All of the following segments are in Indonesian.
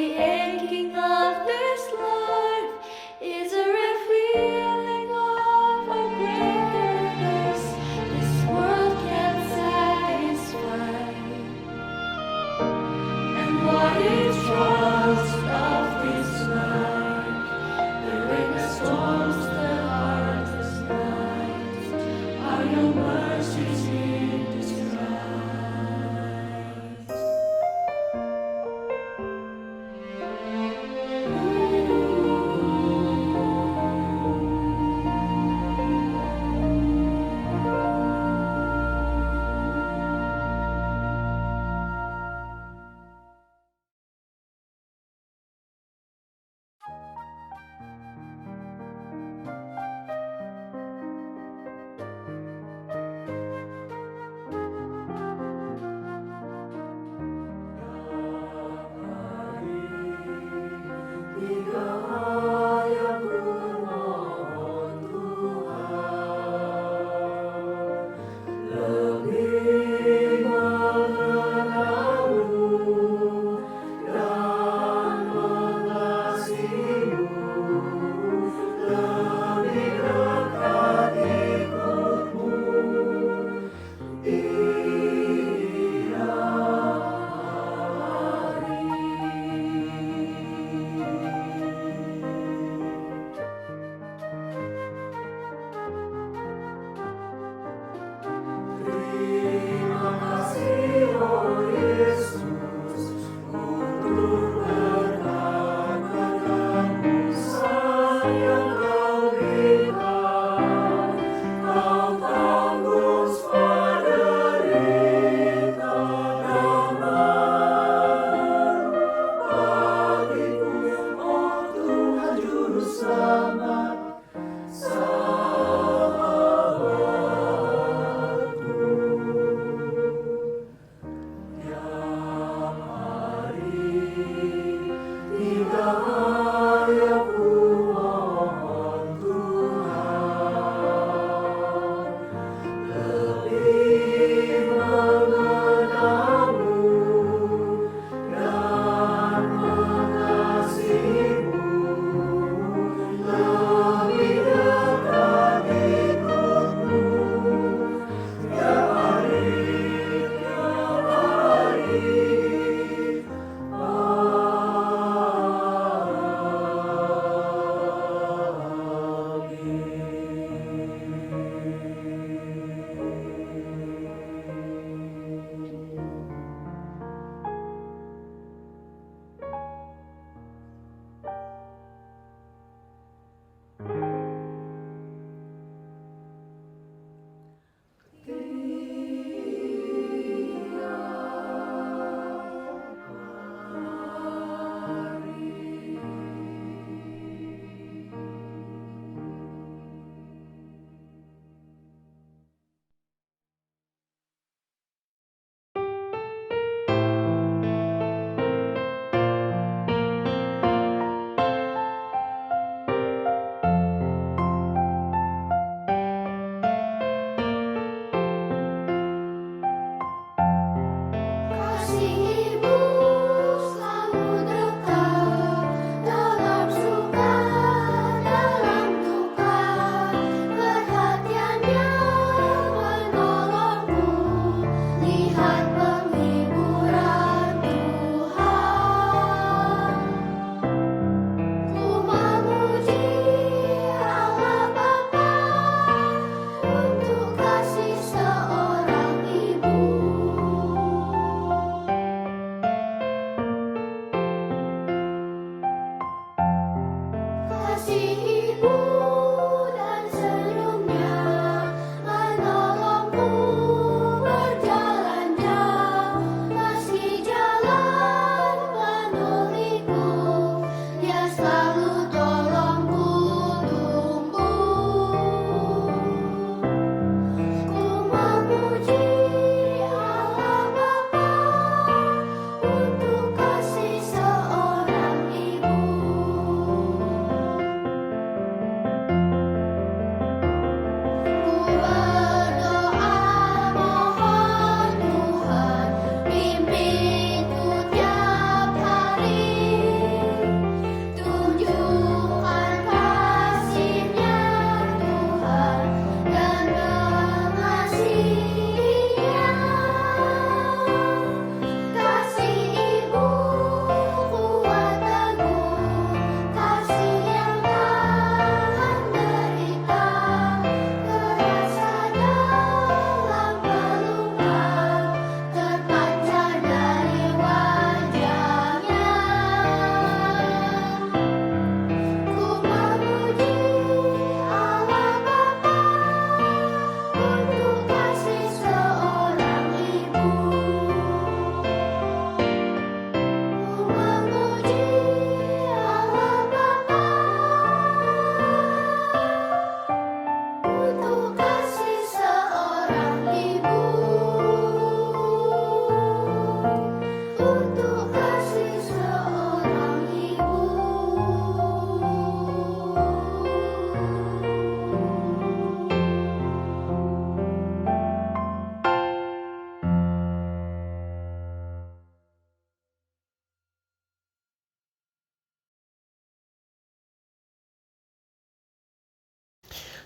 the aching of this life is a revealing of a greatness this world can't satisfy. And what is trust of this life? The rain that storms the hardest night are your mercies in disguise.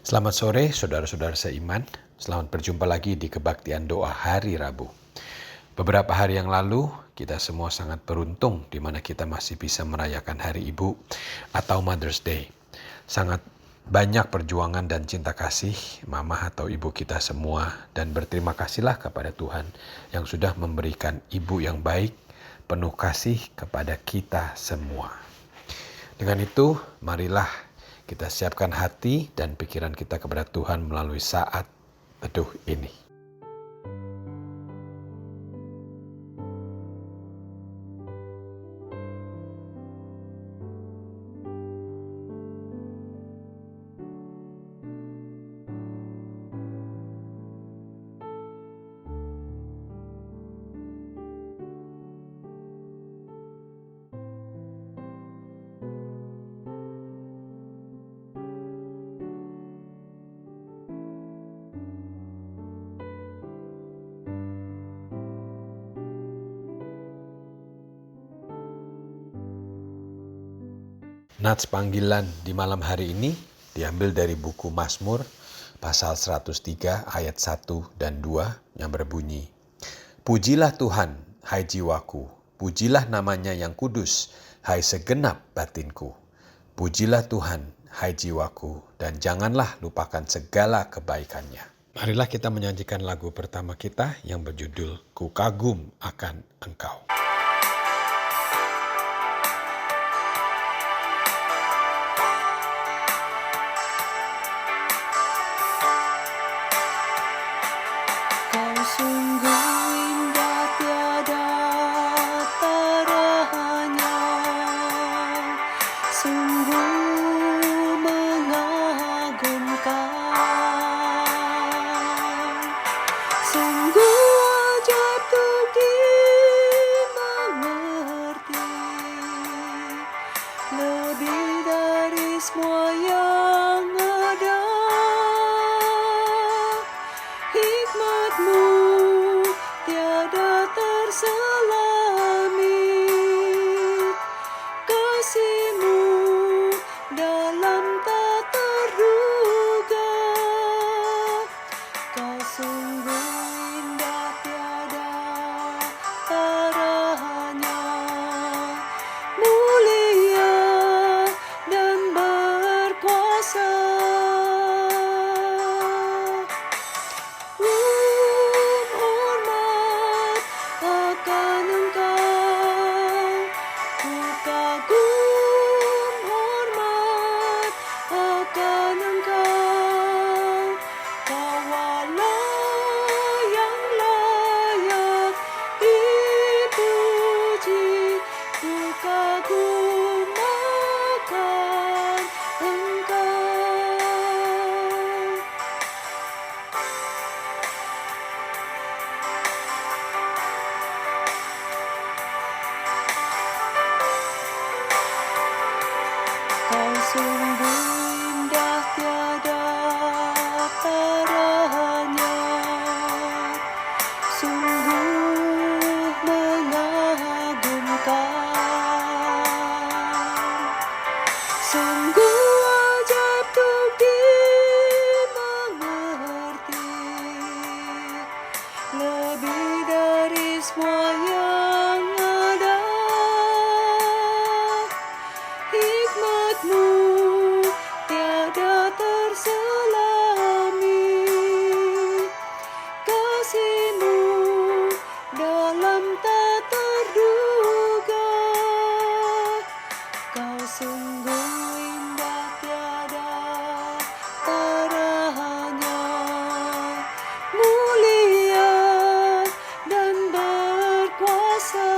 Selamat sore saudara-saudara seiman, selamat berjumpa lagi di kebaktian doa hari Rabu. Beberapa hari yang lalu kita semua sangat beruntung di mana kita masih bisa merayakan Hari Ibu atau Mother's Day. Sangat banyak perjuangan dan cinta kasih mama atau ibu kita semua, dan berterima kasihlah kepada Tuhan yang sudah memberikan ibu yang baik, penuh kasih kepada kita semua. Dengan itu, marilah kita siapkan hati dan pikiran kita kepada Tuhan melalui saat teduh ini. Nats panggilan di malam hari ini diambil dari buku Mazmur pasal 103 ayat 1 dan 2 yang berbunyi, "Pujilah Tuhan, hai jiwaku, pujilah namanya yang kudus, hai segenap batinku. Pujilah Tuhan, hai jiwaku, dan janganlah lupakan segala kebaikannya." Marilah kita menyanyikan lagu pertama kita yang berjudul Ku Kagum Akan Engkau. Sungguh indah tiada taranya, sungguh mengagumkan, sungguh ajaib untuk dimengerti, lebih dari semua yang ada. Hikmat-Mu tiada terselami, kasih-Mu dalam tak terduga. Kau sungguh indah tiada taranya, mulia dan berkuasa. Kau sungguh indah tiada taranya, sungguh mengagumkan, sungguh ajaib untuk dimengerti, lebih dari semua yang ada. Hikmat-Mu tiada terselami, kasih-Mu dalam tak terduga. Kau sungguh indah tiada taranya, mulia dan berkuasa.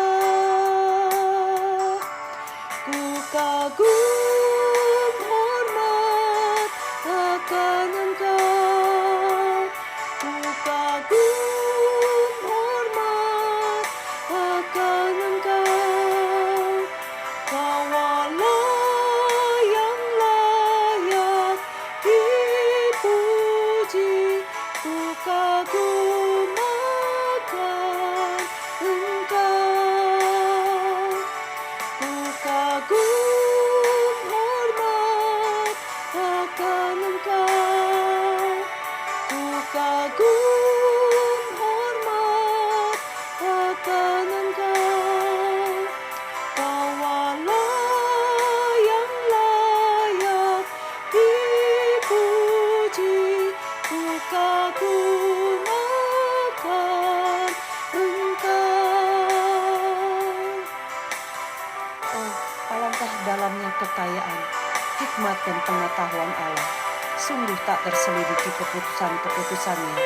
Ku kagum hormat akan Engkau, ku kagum hormat akan Engkau. Kaulah yang layak dipuji, ku kagum akan Engkau. Ku kagum hormat akan Engkau. Oh, alangkah dalamnya kekayaan, hikmat dan pengetahuan Allah. Sungguh tak terselidiki keputusan-keputusannya.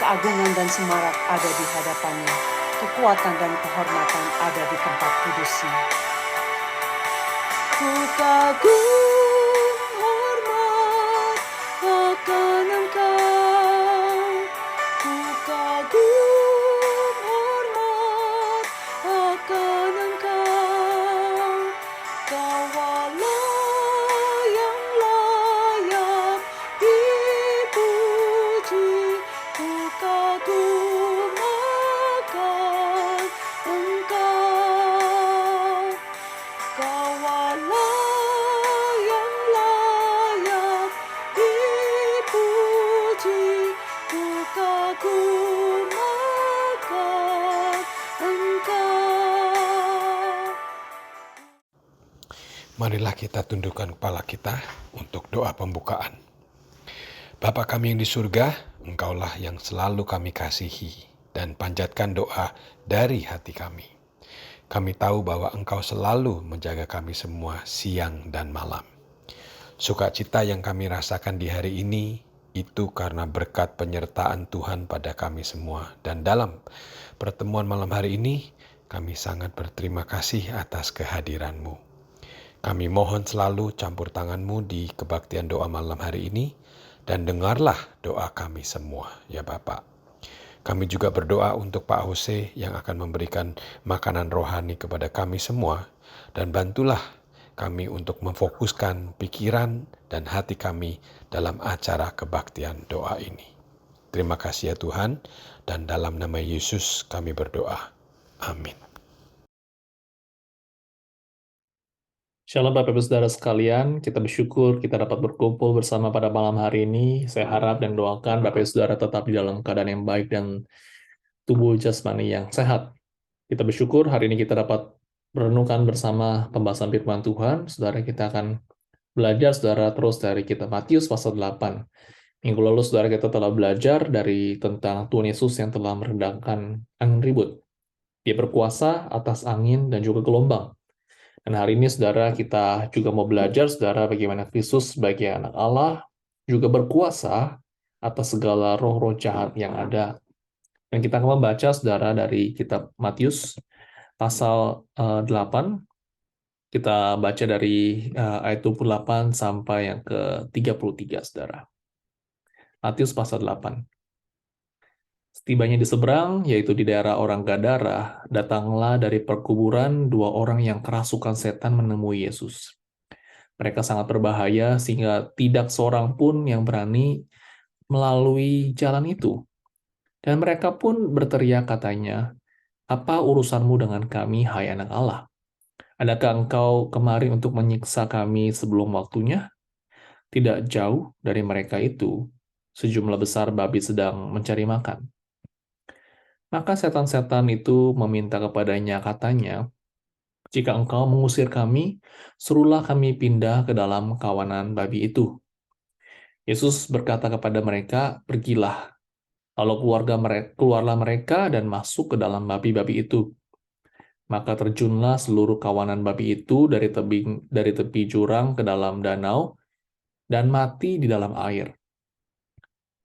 Keagungan dan semarak ada di hadapannya. Kekuatan dan kehormatan ada di tempat kudusnya. Ku kagum hormat akan Engkau. Ku kagum hormat akan Engkau. Kau Allah yang layak dipuji. Ku kagum akan Engkau. Kau Allah yang layak dipuji. Ku kagum akan Engkau. Marilah kita tundukkan kepala kita untuk doa pembukaan. Bapa kami yang di surga, Engkaulah yang selalu kami kasihi dan panjatkan doa dari hati kami. Kami tahu bahwa Engkau selalu menjaga kami semua siang dan malam. Sukacita yang kami rasakan di hari ini itu karena berkat penyertaan Tuhan pada kami semua. Dan dalam pertemuan malam hari ini, kami sangat berterima kasih atas kehadiran-Mu. Kami mohon selalu campur tangan-Mu di kebaktian doa malam hari ini, dan dengarlah doa kami semua, ya Bapak. Kami juga berdoa untuk Pak Jose yang akan memberikan makanan rohani kepada kami semua, dan bantulah kami untuk memfokuskan pikiran dan hati kami dalam acara kebaktian doa ini. Terima kasih ya Tuhan, dan dalam nama Yesus kami berdoa. Amin. Shalom Bapak Ibu Saudara sekalian, kita bersyukur kita dapat berkumpul bersama pada malam hari ini. Saya harap dan doakan Bapak Ibu Saudara tetap di dalam keadaan yang baik dan tubuh jasmani yang sehat. Kita bersyukur hari ini kita dapat merenungkan bersama pembahasan firman Tuhan. Saudara, kita akan belajar saudara terus dari kitab Matius pasal 8. Minggu lalu saudara kita telah belajar dari tentang Tuhan Yesus yang telah meredamkan angin ribut. Dia berkuasa atas angin dan juga gelombang. Dan hari ini, saudara, kita juga mau belajar, saudara, bagaimana Kristus sebagai anak Allah juga berkuasa atas segala roh-roh jahat yang ada. Dan kita akan membaca, saudara, dari kitab Matius pasal 8. Kita baca dari ayat 28 sampai yang ke-33, saudara. Matius pasal 8. Setibanya di seberang, yaitu di daerah orang Gadara, datanglah dari perkuburan 2 orang yang kerasukan setan menemui Yesus. Mereka sangat berbahaya sehingga tidak seorang pun yang berani melalui jalan itu. Dan mereka pun berteriak katanya, "Apa urusanmu dengan kami, hai anak Allah? Adakah engkau kemari untuk menyiksa kami sebelum waktunya?" Tidak jauh dari mereka itu, sejumlah besar babi sedang mencari makan. Maka setan-setan itu meminta kepadanya, katanya, "Jika engkau mengusir kami, suruhlah kami pindah ke dalam kawanan babi itu." Yesus berkata kepada mereka, "Pergilah." Lalu keluarlah mereka dan masuk ke dalam babi-babi itu. Maka terjunlah seluruh kawanan babi itu dari tepi jurang ke dalam danau dan mati di dalam air.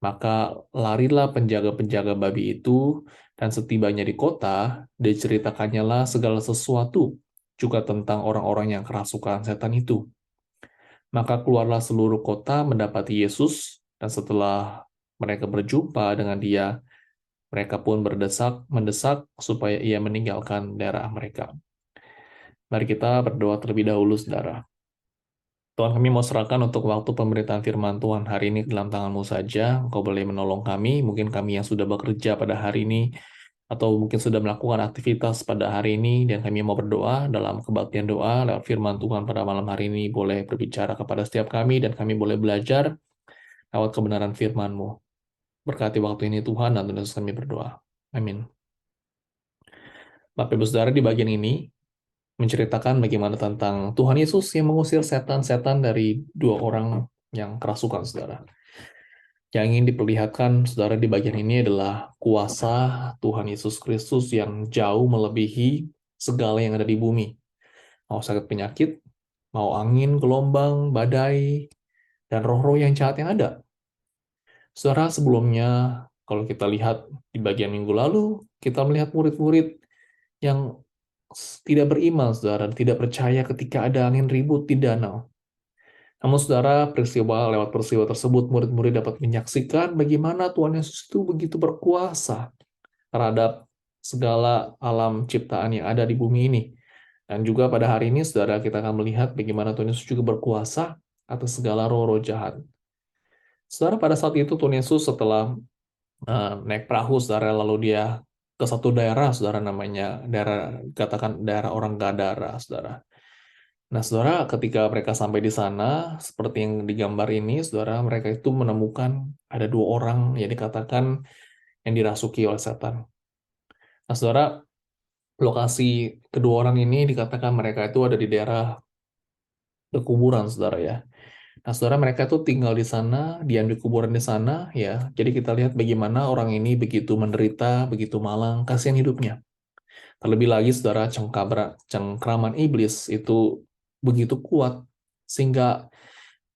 Maka larilah penjaga-penjaga babi itu, dan setibanya di kota, diceritakannya lah segala sesuatu, juga tentang orang-orang yang kerasukan setan itu. Maka keluarlah seluruh kota mendapati Yesus, dan setelah mereka berjumpa dengan dia, mereka pun mendesak supaya ia meninggalkan daerah mereka. Mari kita berdoa terlebih dahulu, saudara. Tuhan, kami mau serahkan untuk waktu pemberitaan firman Tuhan hari ini dalam tangan-Mu saja. Engkau boleh menolong kami, mungkin kami yang sudah bekerja pada hari ini, atau mungkin sudah melakukan aktivitas pada hari ini, dan kami mau berdoa dalam kebaktian doa, lewat firman Tuhan pada malam hari ini, boleh berbicara kepada setiap kami, dan kami boleh belajar lewat kebenaran firman-Mu. Berkati waktu ini Tuhan, dan terus kami berdoa. Amin. Bapak Ibu Saudara, di bagian ini, menceritakan bagaimana tentang Tuhan Yesus yang mengusir setan-setan dari 2 orang yang kerasukan, saudara. Yang ingin diperlihatkan, saudara, di bagian ini adalah kuasa Tuhan Yesus Kristus yang jauh melebihi segala yang ada di bumi. mau sakit penyakit, mau angin, gelombang, badai, dan roh-roh yang jahat yang ada. Saudara, sebelumnya kalau kita lihat di bagian minggu lalu, kita melihat murid-murid yang tidak beriman, saudara, tidak percaya ketika ada angin ribut di danau. Namun saudara, lewat peristiwa tersebut, murid-murid dapat menyaksikan bagaimana Tuhan Yesus itu begitu berkuasa terhadap segala alam ciptaan yang ada di bumi ini. Dan juga pada hari ini, saudara, kita akan melihat bagaimana Tuhan Yesus juga berkuasa atas segala roh-roh jahat. Saudara, pada saat itu Tuhan Yesus setelah naik perahu, saudara, lalu dia ke satu daerah, saudara, namanya daerah, katakan daerah orang Gadara, saudara. Nah, saudara, ketika mereka sampai di sana, seperti yang digambar ini, saudara, mereka itu menemukan ada dua orang yang dikatakan yang dirasuki oleh setan. Nah, saudara, lokasi kedua orang ini dikatakan mereka itu ada di daerah kuburan, saudara ya. Nah, saudara, mereka itu tinggal di sana, diam di kuburan di sana, ya. Jadi kita lihat bagaimana orang ini begitu menderita, begitu malang, kasihan hidupnya. Terlebih lagi, saudara, cengkraman iblis itu begitu kuat, sehingga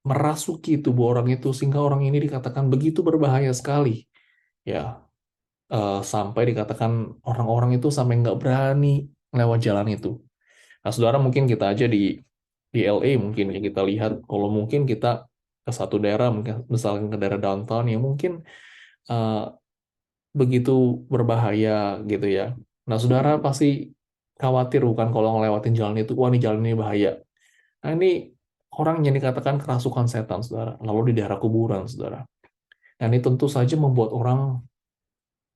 merasuki tubuh orang itu, sehingga orang ini dikatakan begitu berbahaya sekali. Ya, sampai dikatakan orang-orang itu sampai nggak berani lewat jalan itu. Nah, saudara, mungkin kita aja di LA mungkin yang kita lihat, kalau mungkin kita ke satu daerah, mungkin misalkan ke daerah downtown, ya mungkin eh, begitu berbahaya gitu ya. Nah, saudara pasti khawatir bukan kalau ngelewatin jalan itu, wah ini jalan ini bahaya. Nah, ini orang yang dikatakan kerasukan setan, saudara. Lalu di daerah kuburan, saudara. Nah, ini tentu saja membuat orang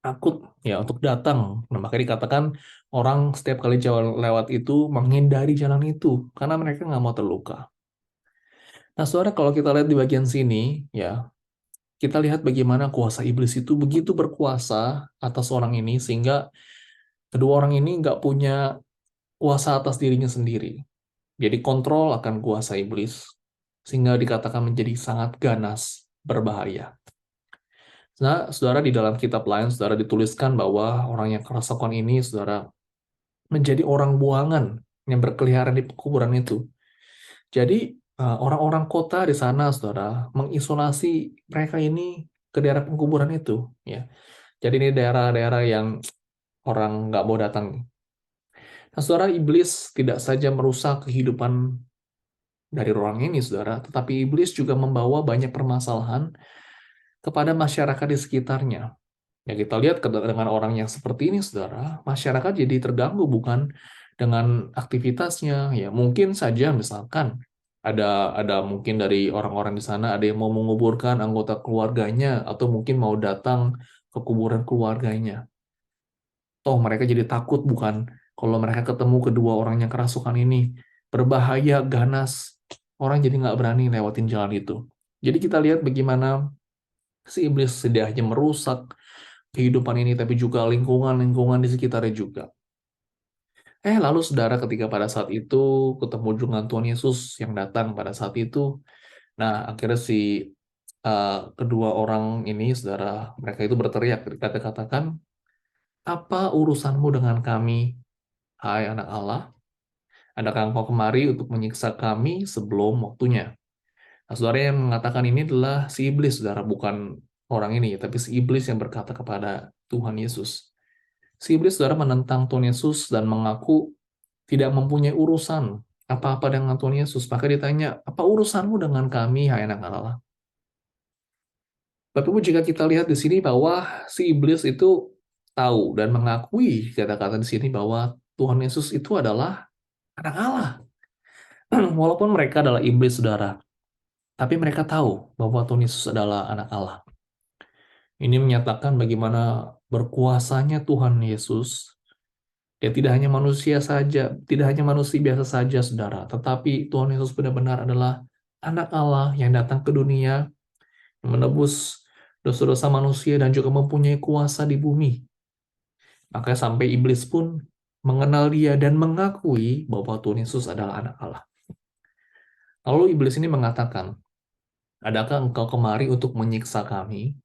takut ya untuk datang. Nah, makanya dikatakan orang setiap kali jalan lewat itu menghindari jalan itu karena mereka nggak mau terluka. Nah, saudara, kalau kita lihat di bagian sini, ya, kita lihat bagaimana kuasa iblis itu begitu berkuasa atas orang ini, sehingga kedua orang ini nggak punya kuasa atas dirinya sendiri. Jadi kontrol akan kuasa iblis, sehingga dikatakan menjadi sangat ganas, berbahaya. Nah, saudara, di dalam kitab lain, saudara, dituliskan bahwa orang yang kerasukan ini, saudara, menjadi orang buangan yang berkeliaran di pekuburan itu. Jadi, orang-orang kota di sana, saudara, mengisolasi mereka ini ke daerah pekuburan itu. Ya. Jadi ini daerah-daerah yang orang nggak mau datang. Nah, saudara, iblis tidak saja merusak kehidupan dari orang ini, saudara, tetapi iblis juga membawa banyak permasalahan kepada masyarakat di sekitarnya. Ya, kita lihat dengan orang yang seperti ini, saudara, masyarakat jadi terganggu bukan dengan aktivitasnya. Ya, mungkin saja misalkan ada mungkin dari orang-orang di sana ada yang mau menguburkan anggota keluarganya atau mungkin mau datang ke kuburan keluarganya. Toh mereka jadi takut bukan kalau mereka ketemu kedua orang yang kerasukan ini berbahaya, ganas. Orang jadi nggak berani lewatin jalan itu. Jadi kita lihat bagaimana si iblis tidak hanya merusak kehidupan ini, tapi juga lingkungan-lingkungan di sekitarnya juga. Lalu saudara, ketika pada saat itu ketemu dengan Tuhan Yesus yang datang pada saat itu, nah akhirnya si kedua orang ini, saudara, mereka itu berteriak, kata-katakan, apa urusanmu dengan kami, hai anak Allah? Adakah engkau kemari untuk menyiksa kami sebelum waktunya? Nah, saudara, yang mengatakan ini adalah si iblis, saudara, bukan orang ini, tapi si iblis yang berkata kepada Tuhan Yesus. Si iblis, saudara, menentang Tuhan Yesus dan mengaku tidak mempunyai urusan apa-apa dengan Tuhan Yesus. Maka ditanya, apa urusanmu dengan kami, hai anak Allah? Bapak Ibu, jika kita lihat di sini bahwa si iblis itu tahu dan mengakui kata-kata di sini bahwa Tuhan Yesus itu adalah anak Allah. Walaupun mereka adalah iblis, saudara, tapi mereka tahu bahwa Tuhan Yesus adalah anak Allah. Ini menyatakan bagaimana berkuasanya Tuhan Yesus. Dia tidak hanya manusia saja, tidak hanya manusia biasa saja, saudara, tetapi Tuhan Yesus benar-benar adalah anak Allah yang datang ke dunia, yang menebus dosa-dosa manusia dan juga mempunyai kuasa di bumi. Maka sampai iblis pun mengenal dia dan mengakui bahwa Tuhan Yesus adalah anak Allah. Lalu iblis ini mengatakan, adakah engkau kemari untuk menyiksa kami?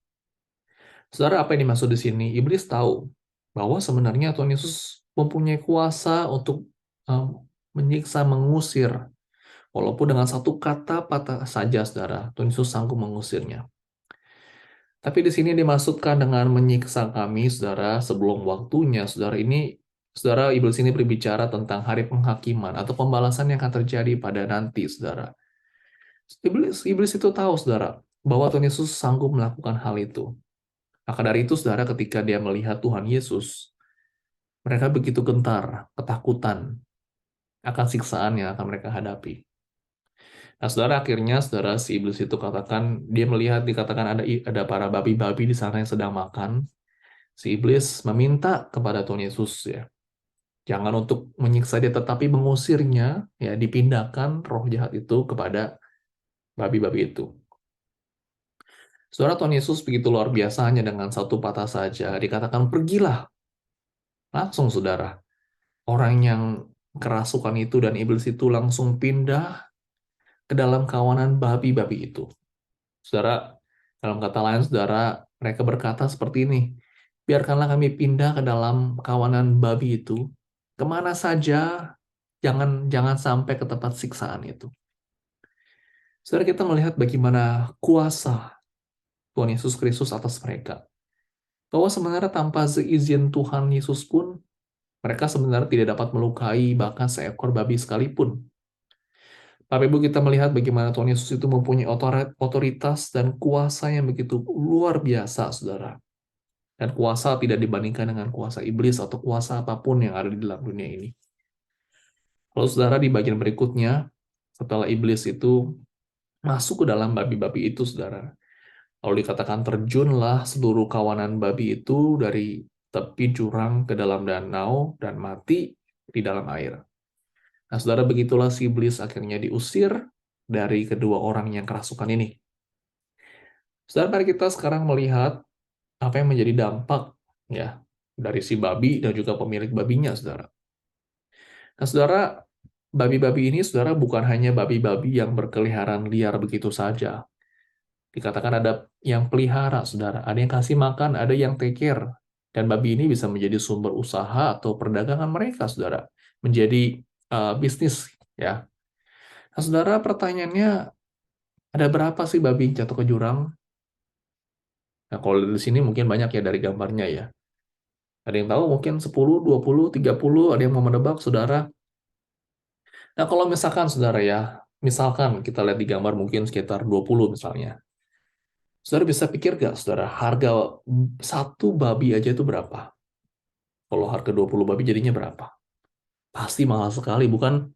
Saudara, apa yang dimaksud di sini? Iblis tahu bahwa sebenarnya Tuhan Yesus mempunyai kuasa untuk menyiksa, mengusir. Walaupun dengan satu kata patah saja, saudara, Tuhan Yesus sanggup mengusirnya. Tapi di sini dimaksudkan dengan menyiksa kami, saudara, sebelum waktunya. Saudara, iblis ini berbicara tentang hari penghakiman atau pembalasan yang akan terjadi pada nanti, saudara. Iblis itu tahu, saudara, bahwa Tuhan Yesus sanggup melakukan hal itu. Maka dari itu, saudara, ketika dia melihat Tuhan Yesus, mereka begitu gentar, ketakutan akan siksaan yang akan mereka hadapi. Nah, saudara, akhirnya, saudara, si iblis itu dikatakan ada para babi-babi di sana yang sedang makan. Si iblis meminta kepada Tuhan Yesus, ya, jangan untuk menyiksa dia, tetapi mengusirnya, ya, dipindahkan roh jahat itu kepada babi-babi itu. Saudara, Tuhan Yesus begitu luar biasa, hanya dengan satu patah saja dikatakan pergilah. Langsung, saudara, orang yang kerasukan itu dan iblis itu langsung pindah ke dalam kawanan babi-babi itu. Saudara, dalam kata lain, saudara, mereka berkata seperti ini, biarkanlah kami pindah ke dalam kawanan babi itu, kemana saja, jangan sampai ke tempat siksaan itu. Saudara, kita melihat bagaimana kuasa Tuhan Yesus Kristus atas mereka. Bahwa sebenarnya tanpa seizin Tuhan Yesus pun, mereka sebenarnya tidak dapat melukai bahkan seekor babi sekalipun. Bapak Ibu, kita melihat bagaimana Tuhan Yesus itu mempunyai otoritas dan kuasa yang begitu luar biasa, saudara. Dan kuasa tidak dibandingkan dengan kuasa iblis atau kuasa apapun yang ada di dalam dunia ini. Kalau saudara, di bagian berikutnya, setelah iblis itu masuk ke dalam babi-babi itu, saudara, lalu dikatakan terjunlah seluruh kawanan babi itu dari tepi jurang ke dalam danau dan mati di dalam air. Nah, saudara, begitulah si iblis akhirnya diusir dari kedua orang yang kerasukan ini. Saudara, mari kita sekarang melihat apa yang menjadi dampak, ya, dari si babi dan juga pemilik babinya, saudara. Nah, saudara, babi-babi ini, saudara, bukan hanya babi-babi yang berkeliaran liar begitu saja. Dikatakan ada yang pelihara, saudara. Ada yang kasih makan, ada yang take care. Dan babi ini bisa menjadi sumber usaha atau perdagangan mereka, saudara. Menjadi bisnis, ya. Nah, saudara, pertanyaannya, ada berapa sih babi yang jatuh ke jurang? Nah, kalau di sini mungkin banyak ya dari gambarnya, ya. Ada yang tahu mungkin 10, 20, 30, ada yang mau menebak, saudara. Nah, kalau misalkan, saudara, ya, misalkan kita lihat di gambar mungkin sekitar 20 misalnya. Saudara bisa pikir gak, saudara, harga satu babi aja itu berapa? Kalau harga 20 babi jadinya berapa? Pasti mahal sekali, bukan?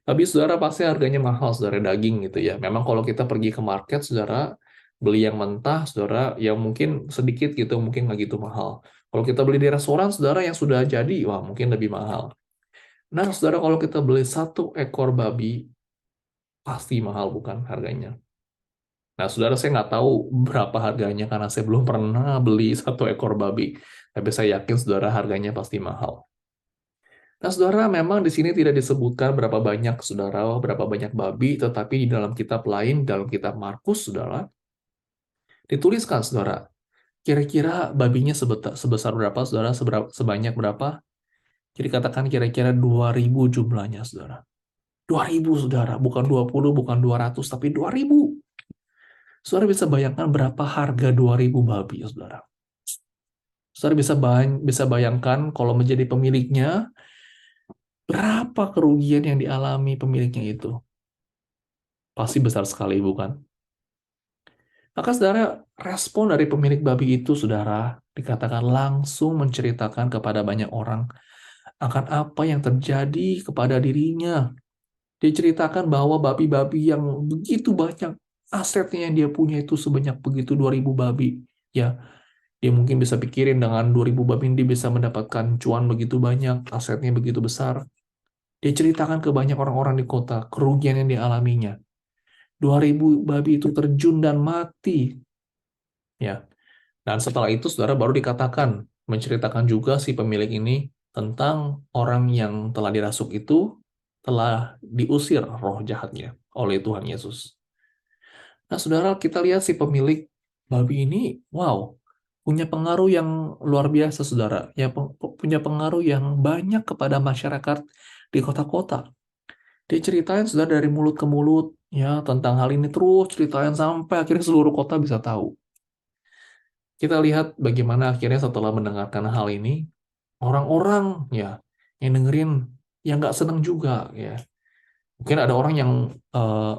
Babi, saudara, pasti harganya mahal, saudara, daging gitu ya. Memang kalau kita pergi ke market, saudara, beli yang mentah, saudara, yang mungkin sedikit gitu, mungkin nggak gitu mahal. Kalau kita beli di restoran, saudara, yang sudah jadi, wah, mungkin lebih mahal. Nah, saudara, kalau kita beli satu ekor babi, pasti mahal, bukan harganya? Nah, saudara, saya nggak tahu berapa harganya karena saya belum pernah beli satu ekor babi. Tapi saya yakin, saudara, harganya pasti mahal. Nah, saudara, memang di sini tidak disebutkan berapa banyak, saudara, berapa banyak babi, tetapi di dalam kitab lain, dalam kitab Markus, saudara, dituliskan, saudara, kira-kira babinya sebesar berapa, saudara, sebanyak berapa? Jadi katakan kira-kira 2.000 jumlahnya, saudara. 2.000, saudara, bukan 20, bukan 200, tapi 2.000. Saudara bisa bayangkan berapa harga 2.000 babi, saudara. Saudara bisa bayangkan kalau menjadi pemiliknya, berapa kerugian yang dialami pemiliknya itu. Pasti besar sekali, bukan? Maka, saudara, respon dari pemilik babi itu, saudara, dikatakan langsung menceritakan kepada banyak orang akan apa yang terjadi kepada dirinya. Diceritakan bahwa babi-babi yang begitu banyak asetnya yang dia punya itu sebanyak begitu 2.000 babi. Ya, dia mungkin bisa pikirin dengan 2.000 babi dia bisa mendapatkan cuan begitu banyak, asetnya begitu besar. Dia ceritakan ke banyak orang-orang di kota kerugian yang dialaminya. 2.000 babi itu terjun dan mati. Ya. Dan setelah itu, saudara, baru dikatakan, menceritakan juga si pemilik ini tentang orang yang telah dirasuk itu telah diusir roh jahatnya oleh Tuhan Yesus. Nah, saudara, kita lihat si pemilik babi ini, wow, punya pengaruh yang luar biasa, saudara. Ya, punya pengaruh yang banyak kepada masyarakat di kota-kota. Dia ceritain saudara dari mulut ke mulut ya tentang hal ini, terus ceritain sampai akhirnya seluruh kota bisa tahu. Kita lihat bagaimana akhirnya setelah mendengarkan hal ini, orang-orang ya yang dengerin yang nggak senang juga ya. Mungkin ada orang yang eh,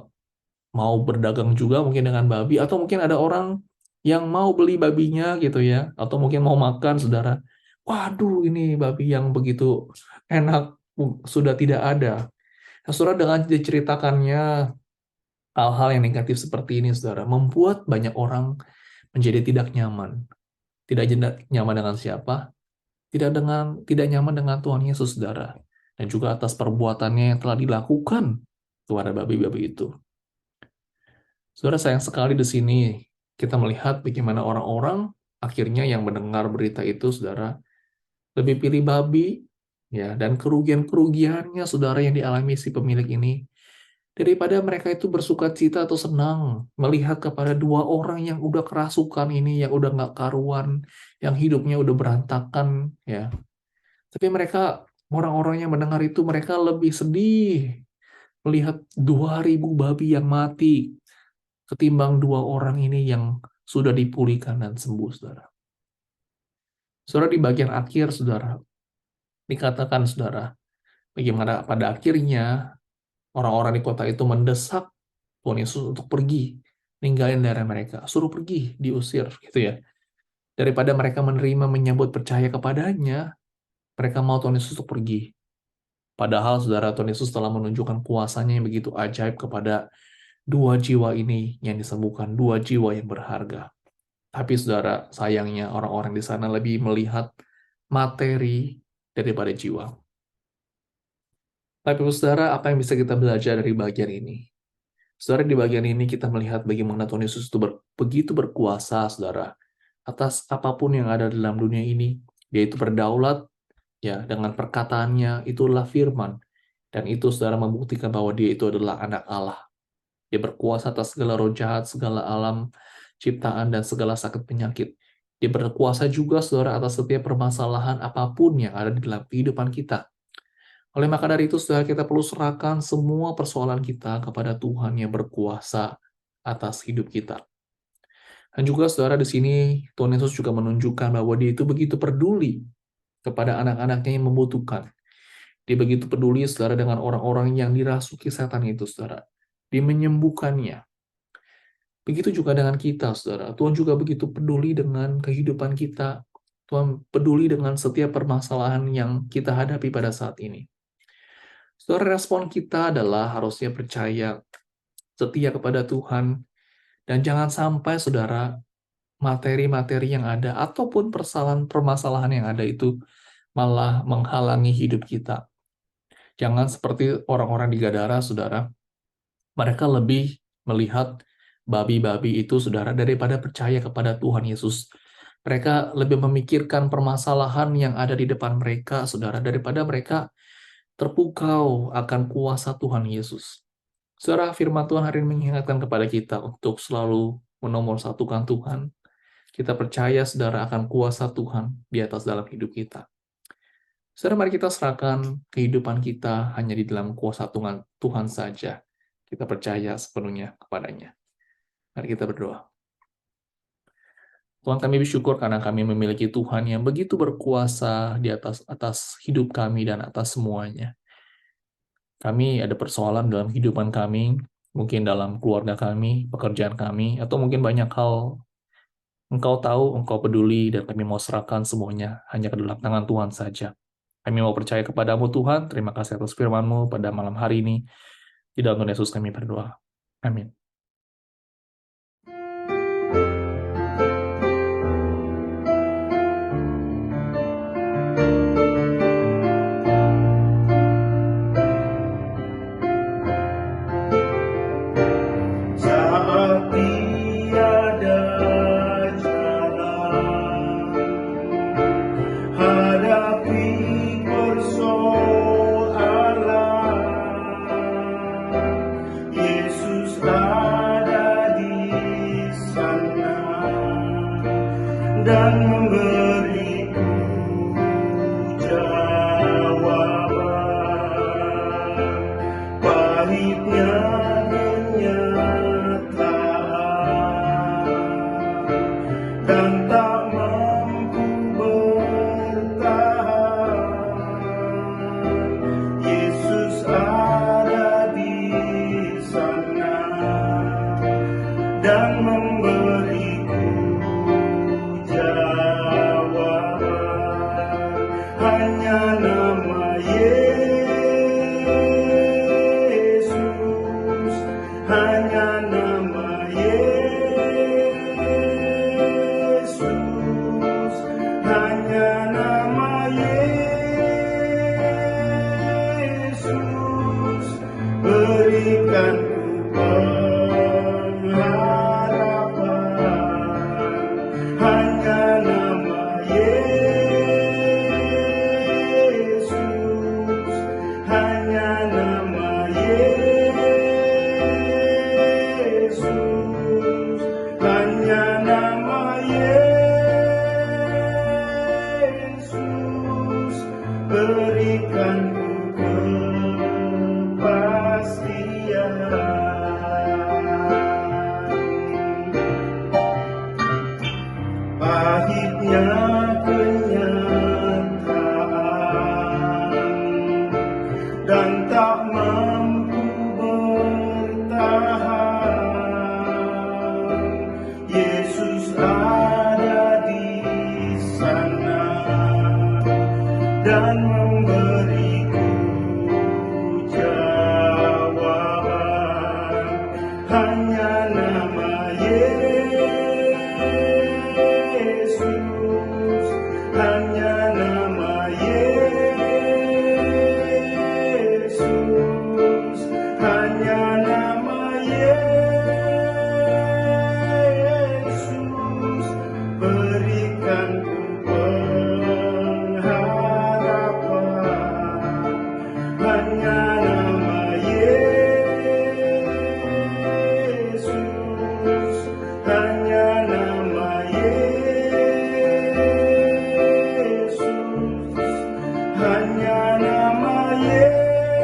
mau berdagang juga mungkin dengan babi, atau mungkin ada orang yang mau beli babinya gitu ya, atau mungkin mau makan saudara. Waduh, ini babi yang begitu enak sudah tidak ada. Nah, saudara, dengan diceritakannya hal-hal yang negatif seperti ini, saudara, membuat banyak orang menjadi tidak nyaman. Tidak nyaman dengan siapa? Tidak nyaman dengan Tuhan Yesus, saudara. Dan juga atas perbuatannya yang telah dilakukan kepada babi-babi itu. Saudara, sayang sekali di sini kita melihat bagaimana orang-orang akhirnya yang mendengar berita itu, saudara, lebih pilih babi, ya, dan kerugian-kerugiannya, saudara, yang dialami si pemilik ini, daripada mereka itu bersukacita atau senang melihat kepada dua orang yang udah kerasukan ini, yang udah nggak karuan, yang hidupnya udah berantakan, ya. Tapi mereka, orang-orang yang mendengar itu, mereka lebih sedih melihat 2.000 babi yang mati, ketimbang dua orang ini yang sudah dipulihkan dan sembuh, saudara. Saudara, di bagian akhir, saudara, dikatakan, saudara, bagaimana pada akhirnya orang-orang di kota itu mendesak Tuhan Yesus untuk pergi, ninggalin daerah mereka, suruh pergi, diusir, gitu ya. Daripada mereka menerima, menyambut, percaya kepadanya, mereka mau Tuhan Yesus untuk pergi. Padahal, saudara, Tuhan Yesus telah menunjukkan kuasanya yang begitu ajaib kepada dua jiwa ini yang disembuhkan, dua jiwa yang berharga. Tapi saudara, sayangnya orang-orang di sana lebih melihat materi daripada jiwa. Tapi saudara, apa yang bisa kita belajar dari bagian ini? Saudara, di bagian ini kita melihat bagaimana Tuhan Yesus itu begitu berkuasa, saudara, atas apapun yang ada dalam dunia ini. Dia itu berdaulat, ya, dengan perkataannya, itulah firman. Dan itu, saudara, membuktikan bahwa dia itu adalah anak Allah. Dia berkuasa atas segala roh jahat, segala alam ciptaan, dan segala sakit penyakit. Dia berkuasa juga, saudara, atas setiap permasalahan apapun yang ada di dalam kehidupan kita. Oleh maka dari itu, saudara, kita perlu serahkan semua persoalan kita kepada Tuhan yang berkuasa atas hidup kita. Dan juga, saudara, di sini Tuhan Yesus juga menunjukkan bahwa dia itu begitu peduli kepada anak-anaknya yang membutuhkan. Dia begitu peduli, saudara, dengan orang-orang yang dirasuki setan itu, saudara. Dia menyembuhkannya. Begitu juga dengan kita, saudara. Tuhan juga begitu peduli dengan kehidupan kita. Tuhan peduli dengan setiap permasalahan yang kita hadapi pada saat ini. Saudara, respon kita adalah harusnya percaya, setia kepada Tuhan, dan jangan sampai, saudara, materi-materi yang ada ataupun permasalahan yang ada itu malah menghalangi hidup kita. Jangan seperti orang-orang di Gadara, saudara. Mereka lebih melihat babi-babi itu, saudara, daripada percaya kepada Tuhan Yesus. Mereka lebih memikirkan permasalahan yang ada di depan mereka, saudara, daripada mereka terpukau akan kuasa Tuhan Yesus. Saudara, firman Tuhan hari ini mengingatkan kepada kita untuk selalu menomorsatukan Tuhan. Kita percaya, saudara, akan kuasa Tuhan di atas dalam hidup kita. Saudara, mari kita serahkan kehidupan kita hanya di dalam kuasa Tuhan saja. Kita percaya sepenuhnya kepadanya. Mari kita berdoa. Tuhan, kami bersyukur karena kami memiliki Tuhan yang begitu berkuasa di atas hidup kami dan atas semuanya. Kami ada persoalan dalam kehidupan kami, mungkin dalam keluarga kami, pekerjaan kami, atau mungkin banyak hal. Engkau tahu, Engkau peduli, dan kami mau serahkan semuanya hanya ke dalam tangan Tuhan saja. Kami mau percaya kepadamu, Tuhan. Terima kasih atas firman-Mu pada malam hari ini. Di dalam Tuhan Yesus kami berdoa. Amin. Saat tiada jalan, hadapi persoalan, Yesus pahitnya kenyataan dan tak mampu bertahan. Yesus ada di sana dan memberiku jawaban. Hanya nama Yesus, hanya nama Yesus, hanya nama Yesus, berikan pengharapan. Hanya nama Yesus, hanya nama Yesus, hanya nama Yesus, berikan kepastian. Pahitnya kenyataan dan tak mampu bertahan. Yesus ada di sana dan memberiku jawaban. Hanya nama Yesus, hanya nama Yesus, hanya nama Yesus, berikan pengharapan. Hanya nama Yesus, hanya nama Yesus, hanya nama Yesus,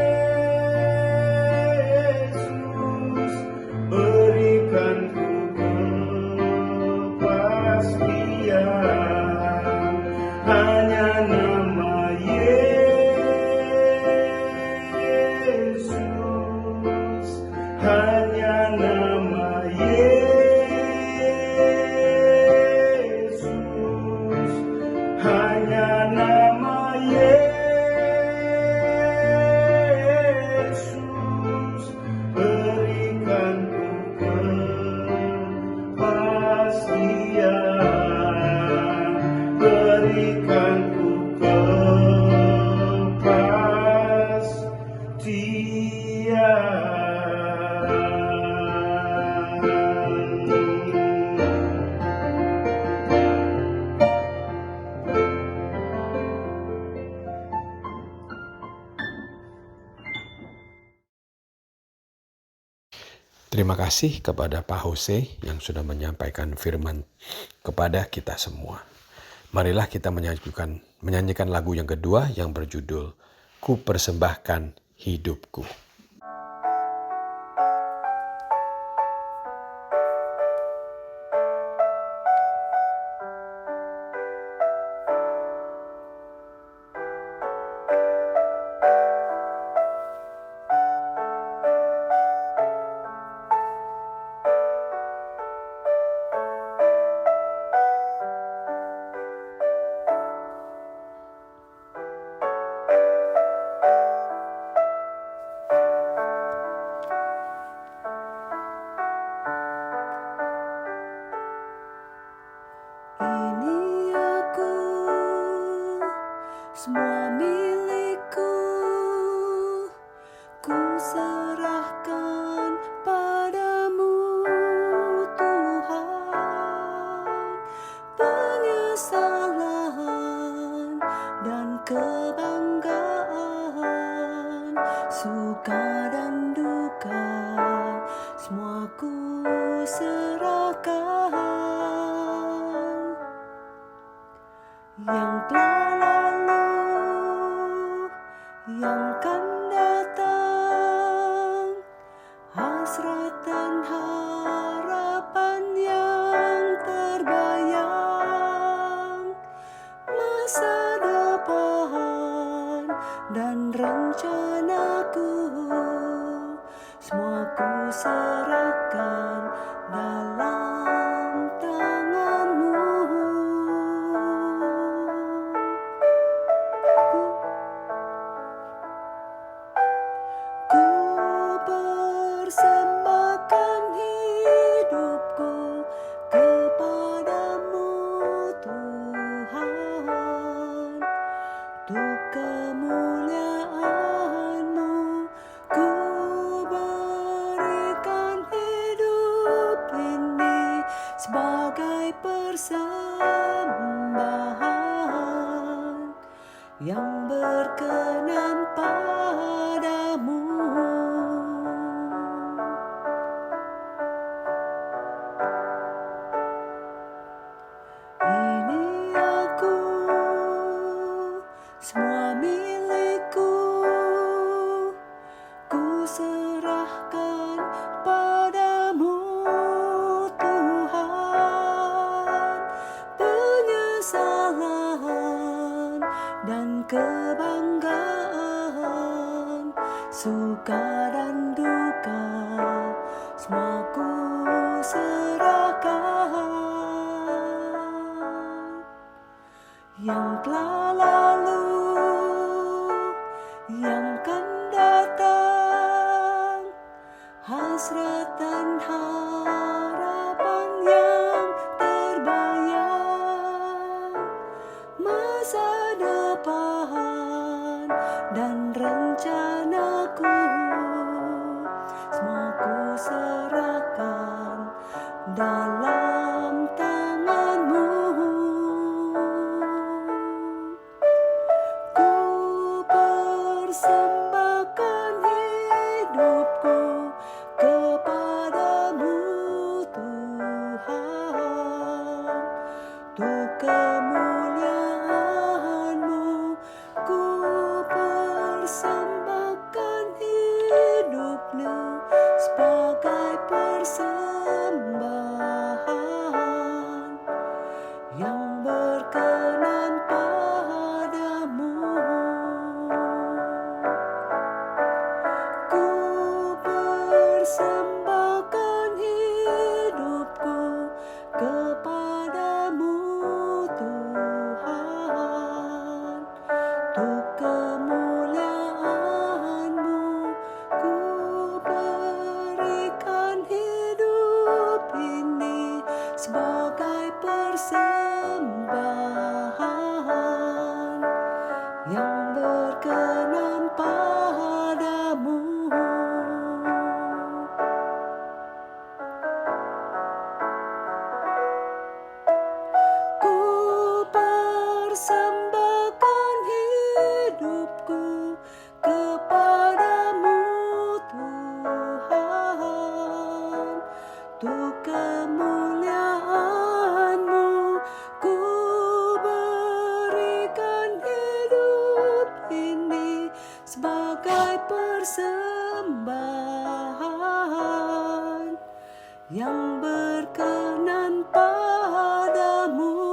berikan kepastian. Hanya nama Yesus, hanya nama Yesus, hanya nama Yesus, berikan kepastian, berikan Terima kasih kepada Pak Jose yang sudah menyampaikan firman kepada kita semua. Marilah kita menyanyikan lagu yang kedua yang berjudul Ku Persembahkan Hidupku. Ini aku, semua milikku, ku serahkan padamu Tuhan. Penyesalan dan kebanggaan, suka dan duka, semua ku serahkan. Yang telah lalu, yang kan datang, persembahan yang berkenan padamu. Ini aku, semua milikku, ku serahkan padamu Tuhan. Penyesalan dan kebanggaan, suka dan duka, semua ku serahkan. Yang telah lalu, yang akan datang, hasrat dan harapan yang terbayang, masa depan dan rencanaku, semua ku serahkan dalam tanganmu. Ku persembahkan hidupku kepadamu Tuhan, untuk kemuliaan-Mu. Ku persembahkan hidupku sebagai persembahan yang berkenan padamu. Ku persembahkan hidupku kepadamu Tuhan, untuk kemuliaan-Mu. Ku berikan hidup ini sebagai persembahan yang berkenan padamu. Ku persembahkan hidupku kepadamu Tuhan, untuk kemuliaan-Mu. Ku berikan hidup ini sebagai persembahan yang berkenan padamu.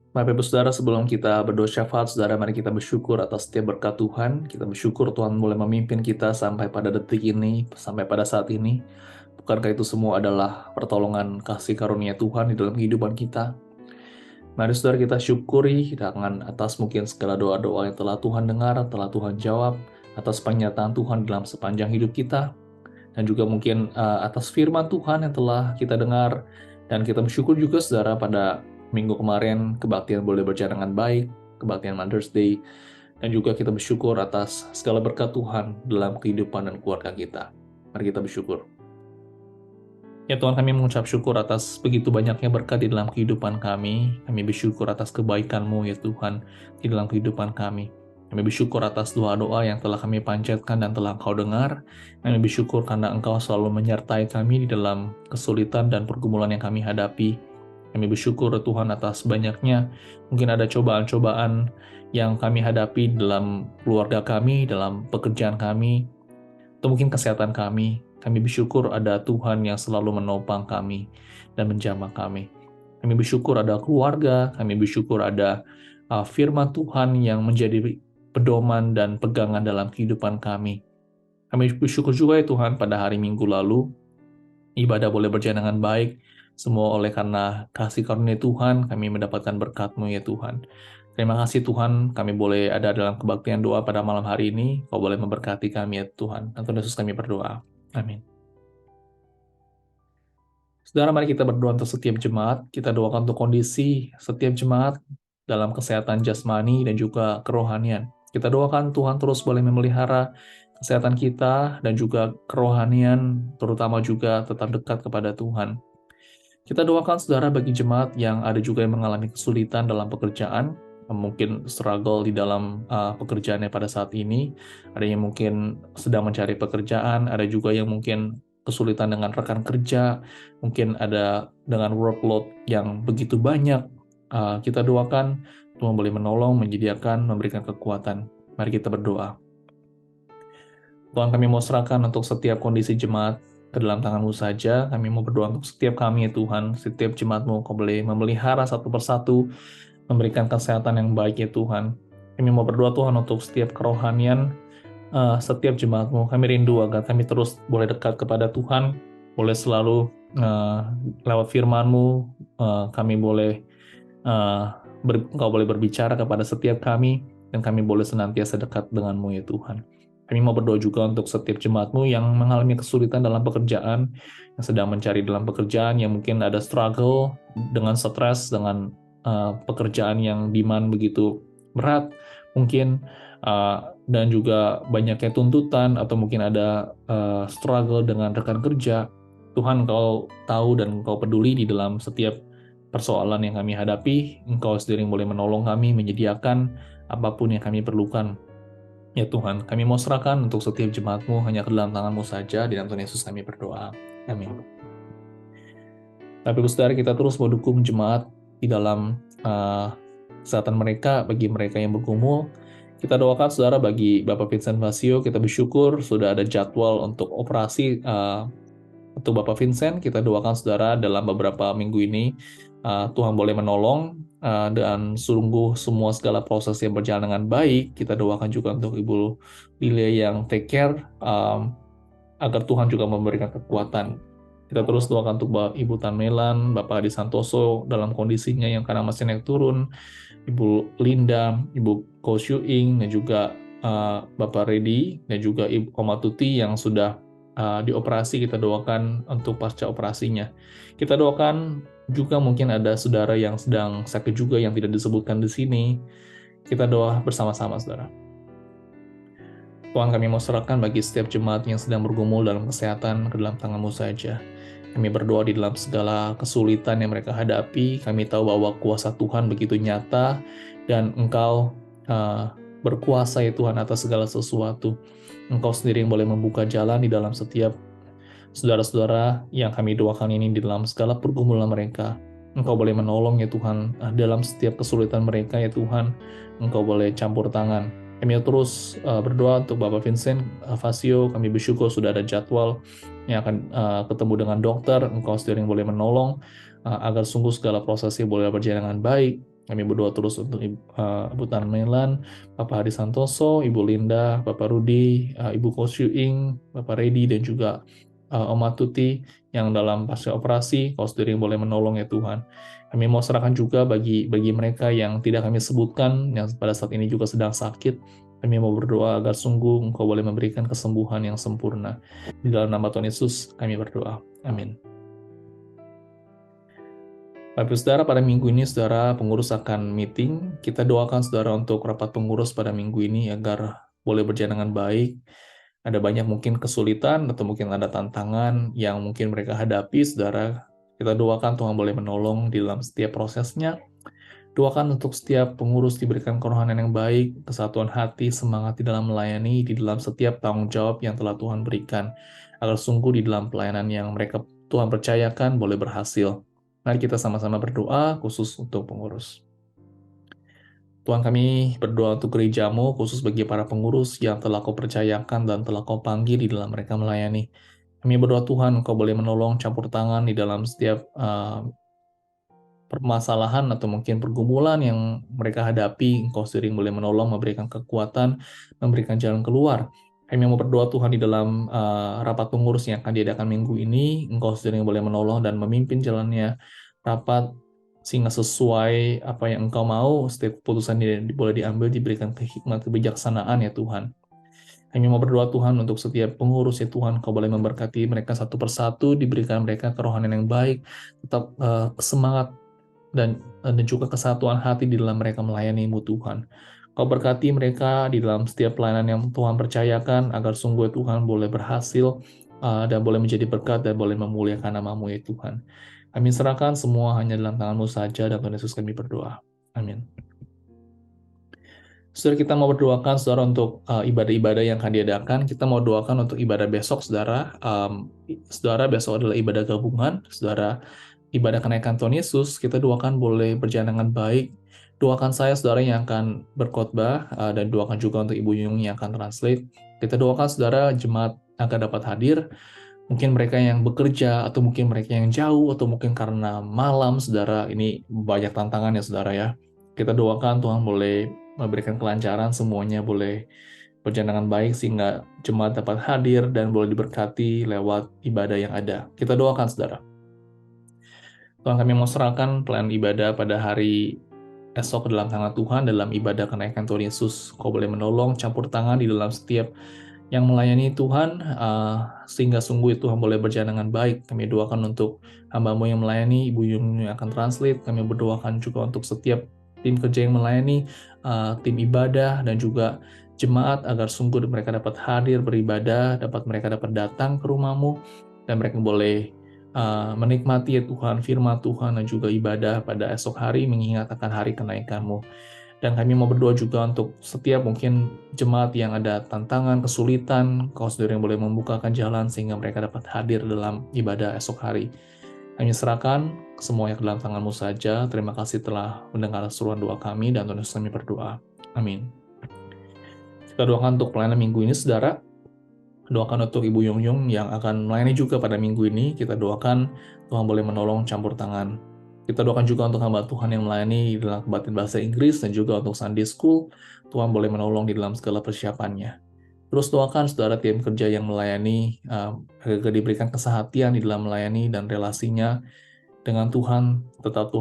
Bapak Ibu Saudara, sebelum kita berdoa syafaat, Saudara, mari kita bersyukur atas setiap berkat Tuhan. Kita bersyukur Tuhan mulai memimpin kita sampai pada detik ini, sampai pada saat ini. Bukankah itu semua adalah pertolongan kasih karunia Tuhan di dalam kehidupan kita? Mari Saudara kita syukuri dengan atas mungkin segala doa-doa yang telah Tuhan dengar, telah Tuhan jawab, atas pernyataan Tuhan dalam sepanjang hidup kita, dan juga mungkin atas firman Tuhan yang telah kita dengar. Dan kita bersyukur juga Saudara pada minggu kemarin kebaktian boleh berjalan dengan baik, kebaktian Mother's Day, dan juga kita bersyukur atas segala berkat Tuhan dalam kehidupan dan keluarga kita. Mari kita bersyukur. Ya Tuhan, kami mengucap syukur atas begitu banyaknya berkat di dalam kehidupan kami. Kami bersyukur atas kebaikan-Mu ya Tuhan di dalam kehidupan kami. Kami bersyukur atas doa-doa yang telah kami panjatkan dan telah Engkau dengar. Kami bersyukur karena Engkau selalu menyertai kami di dalam kesulitan dan pergumulan yang kami hadapi. Kami bersyukur Tuhan atas banyaknya mungkin ada cobaan-cobaan yang kami hadapi dalam keluarga kami, dalam pekerjaan kami, atau mungkin kesehatan kami. Kami bersyukur ada Tuhan yang selalu menopang kami dan menjamah kami. Kami bersyukur ada keluarga, kami bersyukur ada firman Tuhan yang menjadi pedoman dan pegangan dalam kehidupan kami. Kami bersyukur juga ya Tuhan pada hari Minggu lalu, ibadah boleh berjalan dengan baik, semua oleh karena kasih karunia Tuhan, kami mendapatkan berkat-Mu ya Tuhan. Terima kasih Tuhan, kami boleh ada dalam kebaktian doa pada malam hari ini. Kau boleh memberkati kami ya Tuhan. Dan Tuhan Yesus kami berdoa. Amin. Saudara, mari kita berdoa untuk setiap jemaat. Kita doakan untuk kondisi setiap jemaat dalam kesehatan jasmani dan juga kerohanian. Kita doakan Tuhan terus boleh memelihara kesehatan kita dan juga kerohanian, terutama juga tetap dekat kepada Tuhan. Kita doakan saudara bagi jemaat yang ada juga yang mengalami kesulitan dalam pekerjaan, mungkin struggle di dalam pekerjaannya pada saat ini, ada yang mungkin sedang mencari pekerjaan, ada juga yang mungkin kesulitan dengan rekan kerja, mungkin ada dengan workload yang begitu banyak. Kita doakan Tuhan boleh menolong, menyediakan, memberikan kekuatan. Mari kita berdoa. Tuhan, kami mau serahkan untuk setiap kondisi jemaat ke dalam tangan-Mu saja. Kami mau berdoa untuk setiap kami ya Tuhan, setiap jemaat-Mu Kau boleh memelihara satu persatu, memberikan kesehatan yang baik ya Tuhan. Kami mau berdoa Tuhan untuk setiap kerohanian, setiap jemaat-Mu. Kami rindu agar kami terus boleh dekat kepada Tuhan, boleh selalu lewat firman-Mu, kami boleh Engkau boleh berbicara kepada setiap kami, dan kami boleh senantiasa dekat dengan-Mu ya Tuhan. Kami mau berdoa juga untuk setiap jemaat-Mu yang mengalami kesulitan dalam pekerjaan, yang sedang mencari dalam pekerjaan, yang mungkin ada struggle dengan stres, dengan pekerjaan yang demand begitu berat, mungkin, dan juga banyaknya tuntutan, atau mungkin ada struggle dengan rekan kerja. Tuhan, Engkau tahu dan Engkau peduli di dalam setiap persoalan yang kami hadapi. Engkau sendiri yang boleh menolong kami, menyediakan apapun yang kami perlukan. Ya Tuhan, kami mau serahkan untuk setiap jemaat-Mu hanya ke dalam tangan-Mu saja. Di dalam Tuhan Yesus kami berdoa. Amin. Tapi saudara, kita terus mau dukung jemaat di dalam kesehatan mereka, bagi mereka yang bergumul. Kita doakan saudara bagi Bapak Vincent Vasio, kita bersyukur sudah ada jadwal untuk operasi untuk Bapak Vincent. Kita doakan saudara dalam beberapa minggu ini Tuhan boleh menolong, dan sungguh semua segala prosesnya berjalan dengan baik. Kita doakan juga untuk Ibu Lilia yang take care, agar Tuhan juga memberikan kekuatan. Kita terus doakan untuk Ibu Tan Melan, Bapak Adi Santoso dalam kondisinya yang karena masih naik turun, Ibu Linda, Ibu Ko Shu Ing, dan juga Bapak Redi, dan juga Ibu Oma Tuti yang sudah dioperasi. Kita doakan untuk pasca operasinya. Kita doakan juga mungkin ada saudara yang sedang sakit juga yang tidak disebutkan di sini. Kita doa bersama-sama saudara. Tuhan, kami mau serahkan bagi setiap jemaat yang sedang bergumul dalam kesehatan ke dalam tangan-Mu saja. Kami berdoa di dalam segala kesulitan yang mereka hadapi. Kami tahu bahwa kuasa Tuhan begitu nyata, dan Engkau berkuasa ya Tuhan atas segala sesuatu. Engkau sendiri yang boleh membuka jalan di dalam setiap saudara-saudara yang kami doakan ini di dalam segala pergumulan mereka. Engkau boleh menolong ya Tuhan dalam setiap kesulitan mereka ya Tuhan. Engkau boleh campur tangan. Kami terus berdoa untuk Bapak Vincent Vasio. Kami bersyukur sudah ada jadwal yang akan ketemu dengan dokter. Engkau sendiri yang boleh menolong agar sungguh segala prosesnya boleh berjalan dengan baik. Kami berdoa terus untuk Ibu Tan Melan, Bapak Hadi Santoso, Ibu Linda, Bapak Rudi, Ibu Ko Shu Ing, Bapak Redi, dan juga Oma Tuti yang dalam pasca operasi. Kau sendiri yang boleh menolong ya Tuhan. Kami mau serahkan juga bagi mereka yang tidak kami sebutkan, yang pada saat ini juga sedang sakit. Kami mau berdoa agar sungguh Engkau boleh memberikan kesembuhan yang sempurna. Di dalam nama Tuhan Yesus kami berdoa. Amin. Bapak saudara, pada minggu ini saudara pengurus akan meeting. Kita doakan saudara untuk rapat pengurus pada minggu ini agar boleh berjalan dengan baik. Ada banyak mungkin kesulitan atau mungkin ada tantangan yang mungkin mereka hadapi, saudara. Kita doakan Tuhan boleh menolong di dalam setiap prosesnya. Doakan untuk setiap pengurus diberikan kerohanian yang baik, kesatuan hati, semangat di dalam melayani, di dalam setiap tanggung jawab yang telah Tuhan berikan, agar sungguh di dalam pelayanan yang mereka Tuhan percayakan boleh berhasil. Mari kita sama-sama berdoa khusus untuk pengurus. Tuhan, kami berdoa untuk gereja-Mu, khusus bagi para pengurus yang telah Kau percayakan dan telah Kau panggil di dalam mereka melayani. Kami berdoa Tuhan, Kau boleh menolong campur tangan di dalam setiap permasalahan atau mungkin pergumulan yang mereka hadapi. Engkau sendiri boleh menolong, memberikan kekuatan, memberikan jalan keluar. Kami mau berdoa Tuhan di dalam rapat pengurus yang akan diadakan minggu ini. Engkau sendiri boleh menolong dan memimpin jalannya rapat sehingga sesuai apa yang Engkau mau, setiap keputusan boleh diambil, diberikan hikmat kebijaksanaan ya Tuhan. Kami mau berdoa Tuhan untuk setiap pengurus ya Tuhan, Kau boleh memberkati mereka satu persatu, diberikan mereka kerohanian yang baik, tetap semangat dan juga kesatuan hati di dalam mereka melayani-Mu Tuhan. Kau berkati mereka di dalam setiap pelayanan yang Tuhan percayakan, agar sungguh Tuhan boleh berhasil dan boleh menjadi berkat dan boleh memuliakan nama-Mu ya Tuhan. Kami serahkan semua hanya dalam tangan-Mu saja, dan Tuhan Yesus kami berdoa. Amin. Saudara, kita mau berdoakan saudara untuk ibadah-ibadah yang akan diadakan. Kita mau doakan untuk ibadah besok, saudara. Saudara, besok adalah ibadah gabungan. Saudara, ibadah kenaikan Tuhan Yesus, kita doakan boleh berjalan dengan baik. Doakan saya, saudara, yang akan berkhotbah, dan doakan juga untuk Ibu Yung yang akan translate. Kita doakan, saudara, jemaat akan dapat hadir. Mungkin mereka yang bekerja, atau mungkin mereka yang jauh, atau mungkin karena malam, saudara. Ini banyak tantangan ya, saudara ya. Kita doakan Tuhan boleh memberikan kelancaran, semuanya boleh berjalan dengan baik, sehingga jemaat dapat hadir dan boleh diberkati lewat ibadah yang ada. Kita doakan, saudara. Tuhan, kami mau serahkan pelayanan ibadah pada hari esok ke dalam tangan Tuhan, dalam ibadah kenaikan Tuhan Yesus. Kau boleh menolong, campur tangan di dalam setiap yang melayani Tuhan, sehingga sungguh Tuhan boleh berjalan dengan baik. Kami doakan untuk hamba-Mu yang melayani, Ibu Yung yang akan translate. Kami berdoakan juga untuk setiap tim kerja yang melayani, tim ibadah, dan juga jemaat, agar sungguh mereka dapat hadir beribadah, mereka dapat datang ke rumah-Mu, dan mereka boleh menikmati ya Tuhan, firman Tuhan, dan juga ibadah pada esok hari, mengingat akan hari kenaikan-Mu. Dan kami mau berdoa juga untuk setiap mungkin jemaat yang ada tantangan, kesulitan, Kau sendiri yang boleh membukakan jalan sehingga mereka dapat hadir dalam ibadah esok hari. Kami serahkan semuanya ke dalam tangan-Mu saja. Terima kasih telah mendengar seruan doa kami, dan Tuhan Yesus kami berdoa. Amin. Kita doakan untuk pelayanan minggu ini, saudara. Doakan untuk Ibu Yung yang akan melayani juga pada minggu ini. Kita doakan Tuhan boleh menolong, campur tangan. Kita doakan juga untuk hamba Tuhan yang melayani dalam kebaktian bahasa Inggris, dan juga untuk Sunday School. Tuhan boleh menolong di dalam segala persiapannya. Terus doakan saudara tim kerja yang melayani, agar diberikan kesehatan di dalam melayani, dan relasinya dengan Tuhan tetap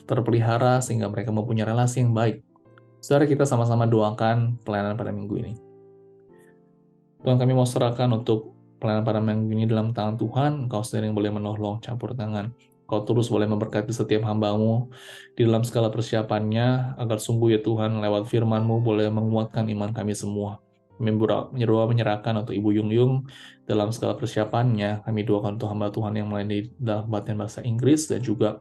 terpelihara, sehingga mereka mempunyai relasi yang baik. Saudara, kita sama-sama doakan pelayanan pada minggu ini. Tuhan, kami mau serahkan untuk pelayanan pada minggu ini dalam tangan Tuhan. Kau sendiri yang boleh menolong, campur tangan. Kau terus boleh memberkati setiap hamba-Mu di dalam segala persiapannya, agar sungguh ya Tuhan, lewat firman-Mu boleh menguatkan iman kami semua. Kami menyerahkan untuk Ibu Yung dalam segala persiapannya. Kami doakan untuk hamba Tuhan yang melayani dalam kebaktian bahasa Inggris, dan juga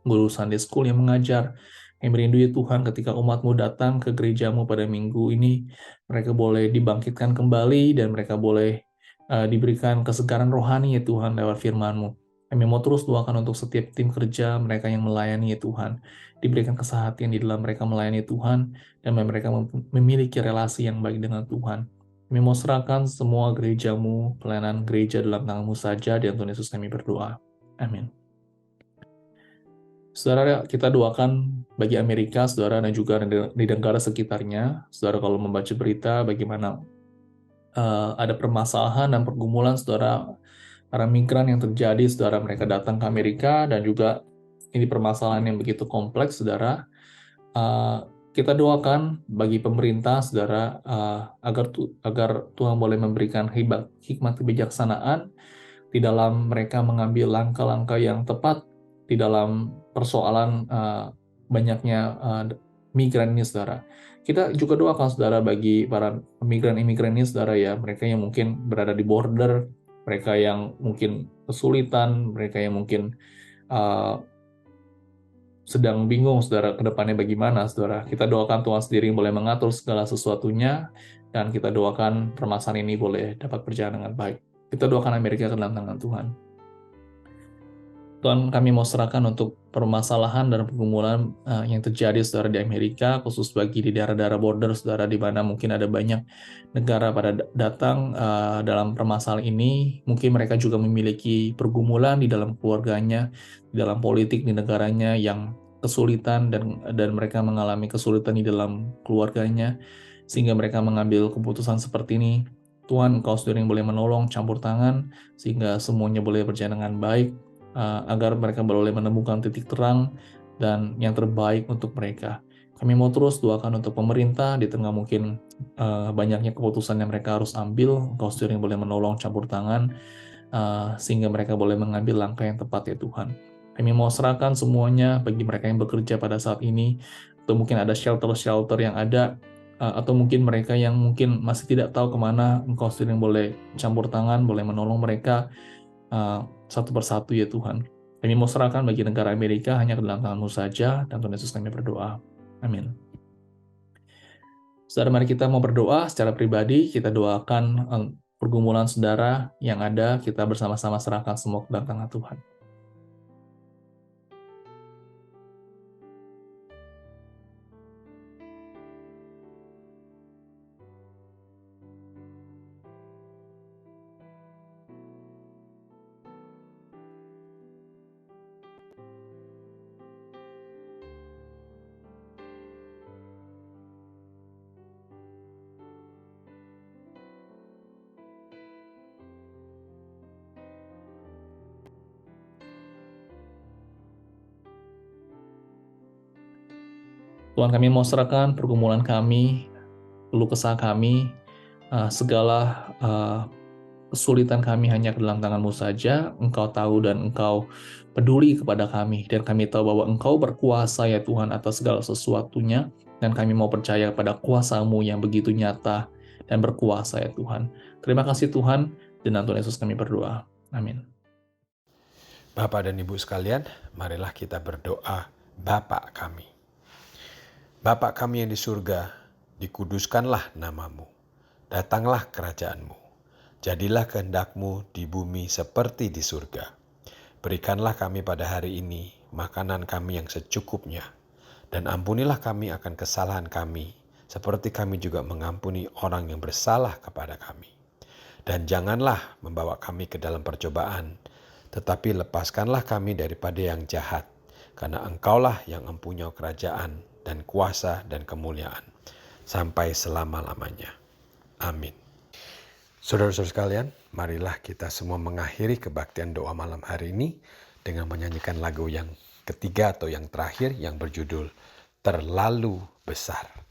guru Sunday School yang mengajar. Kami merindui Tuhan ketika umat-Mu datang ke gereja-Mu pada minggu ini, mereka boleh dibangkitkan kembali, dan mereka boleh diberikan kesegaran rohani ya Tuhan lewat firman-Mu. Kami mau terus doakan untuk setiap tim kerja mereka yang melayani ya Tuhan, diberikan kesehatan di dalam mereka melayani Tuhan, dan mereka memiliki relasi yang baik dengan Tuhan. Kami mau serahkan semua gereja-Mu, pelayanan gereja dalam tangan-Mu saja, dan Tuhan Yesus kami berdoa. Amin. Saudara, kita doakan bagi Amerika, saudara, dan juga di negara sekitarnya. Saudara, kalau membaca berita bagaimana ada permasalahan dan pergumulan, saudara, para migran yang terjadi, saudara, mereka datang ke Amerika, dan juga ini permasalahan yang begitu kompleks, saudara. Kita doakan bagi pemerintah, saudara, agar Tuhan boleh memberikan hikmat kebijaksanaan di dalam mereka mengambil langkah-langkah yang tepat di dalam persoalan banyaknya migran ini, saudara. Kita juga doakan, saudara, bagi para migran-imigran ini, saudara, ya, mereka yang mungkin berada di border, mereka yang mungkin kesulitan, mereka yang mungkin sedang bingung, saudara, ke depannya bagaimana, saudara. Kita doakan Tuhan sendiri boleh mengatur segala sesuatunya, dan kita doakan permasalahan ini boleh dapat berjalan dengan baik. Kita doakan Amerika ke dalam tangan Tuhan. Tuhan, kami mau serahkan untuk permasalahan dan pergumulan yang terjadi, saudara, di Amerika, khusus bagi di daerah-daerah border, saudara, di mana mungkin ada banyak negara pada datang dalam permasalahan ini. Mungkin mereka juga memiliki pergumulan di dalam keluarganya, di dalam politik di negaranya yang kesulitan, dan mereka mengalami kesulitan di dalam keluarganya, sehingga mereka mengambil keputusan seperti ini. Tuhan, Engkau sendiri yang boleh menolong, campur tangan, sehingga semuanya boleh berjalan dengan baik. agar mereka boleh menemukan titik terang dan yang terbaik untuk mereka. Kami mau terus doakan untuk pemerintah di tengah mungkin banyaknya keputusan yang mereka harus ambil. Engkau sendiri yang boleh menolong campur tangan sehingga mereka boleh mengambil langkah yang tepat ya Tuhan. Kami mau serahkan semuanya bagi mereka yang bekerja pada saat ini, atau mungkin ada shelter-shelter yang ada, atau mungkin mereka yang mungkin masih tidak tahu kemana. Engkau sendiri yang boleh campur tangan, boleh menolong mereka satu persatu ya Tuhan. Kami mau serahkan bagi negara Amerika hanya ke dalam tangan-Mu saja, dan Tuhan Yesus kami berdoa. Amin. Saudara, mari kita mau berdoa secara pribadi. Kita doakan pergumulan saudara yang ada, kita bersama-sama serahkan semua ke dalam tangan Tuhan. Tuhan, kami mau serahkan pergumulan kami, keluh kesah kami, segala kesulitan kami hanya ke dalam tangan-Mu saja. Engkau tahu dan Engkau peduli kepada kami, dan kami tahu bahwa Engkau berkuasa ya Tuhan atas segala sesuatunya, dan kami mau percaya pada kuasa-Mu yang begitu nyata dan berkuasa ya Tuhan. Terima kasih Tuhan, dan Tuhan Yesus kami berdoa. Amin. Bapak dan Ibu sekalian, marilah kita berdoa Bapa kami. Bapa kami yang di surga, dikuduskanlah nama-Mu. Datanglah kerajaan-Mu. Jadilah kehendak-Mu di bumi seperti di surga. Berikanlah kami pada hari ini makanan kami yang secukupnya. Dan ampunilah kami akan kesalahan kami, seperti kami juga mengampuni orang yang bersalah kepada kami. Dan janganlah membawa kami ke dalam percobaan, tetapi lepaskanlah kami daripada yang jahat, karena Engkaulah yang mempunyai kerajaan dan kuasa dan kemuliaan sampai selama-lamanya. Amin. Saudara-saudara sekalian, marilah kita semua mengakhiri kebaktian doa malam hari ini dengan menyanyikan lagu yang ketiga atau yang terakhir yang berjudul Terlalu Besar.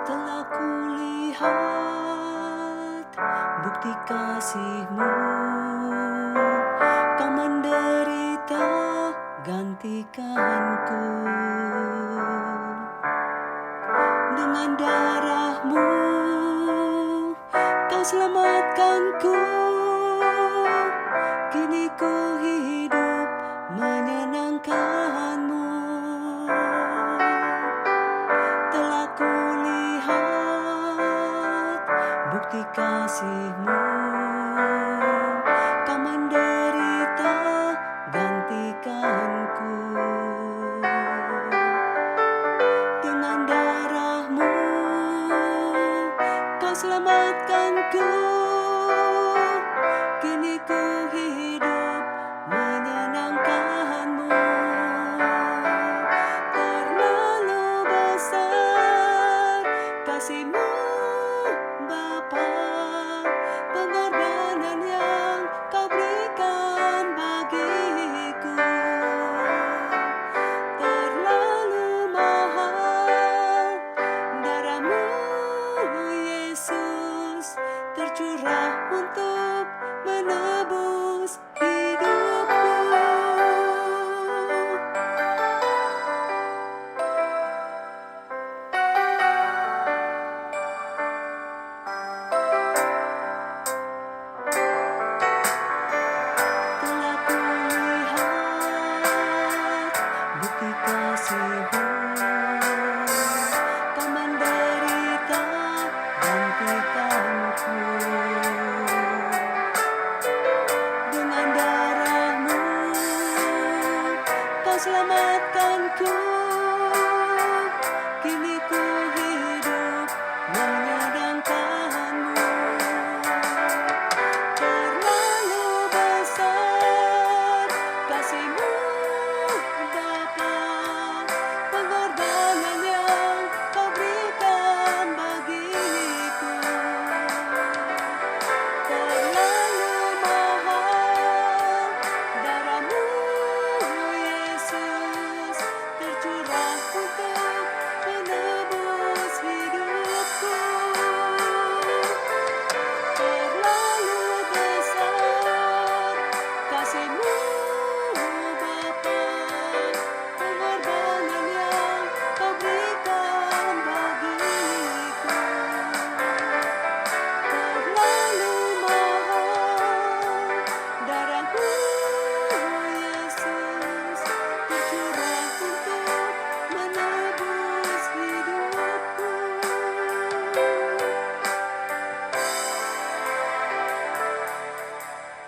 Telah kulihat bukti kasih-Mu, Kau menderita gantikanku. Dengan darah-Mu Kau selamatkanku. Kini ku hidup menyenangkan-Mu. Telah kulihat bukti kasih-Mu, Kau menderita gantikanku. Dengan darah-Mu Kau selamatkanku. Kini ku hidup menyenangkan-Mu. Terlalu besar kasih-Mu Bapa, pengorbanan yang Kau berikan bagiku. Terlalu mahal darah-Mu Yesus tercurah untuk menebus hidupku. Telah kulihat bukti kasih-Mu, Kau menderita gantikanku. selamatkanku. Kini ku hidup menyenangkanmu. Terlalu besar kasih-Mu Bapa, pengorbanan yang Kau berikan bagiku. Terlalu mahal darah-Mu Yesus tercurah untuk menebus hidupku. Terlalu besar kasih-Mu Bapa, pengorbanan yang Kau berikan bagiku. Terlalu mahal darah-Mu Yesus tercurah untuk menebus hidupku.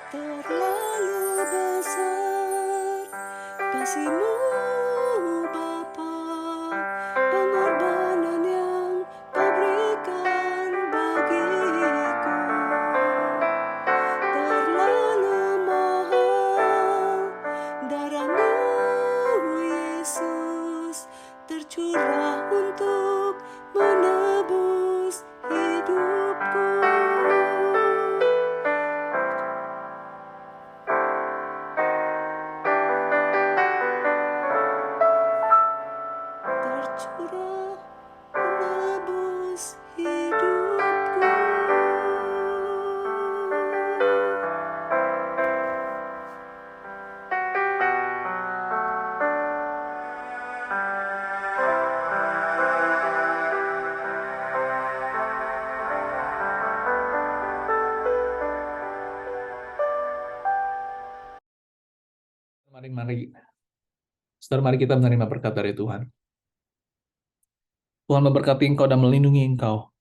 Terlalu besar kasih-Mu Bapa, pengorbanan yang Kau berikan bagiku. Terlalu mahal darah-Mu Yesus tercurah untuk menebus hidupku. Tercurah menebus hidupku. Mari, saudara, mari kita menerima berkat dari Tuhan. Tuhan memberkati engkau dan melindungi engkau.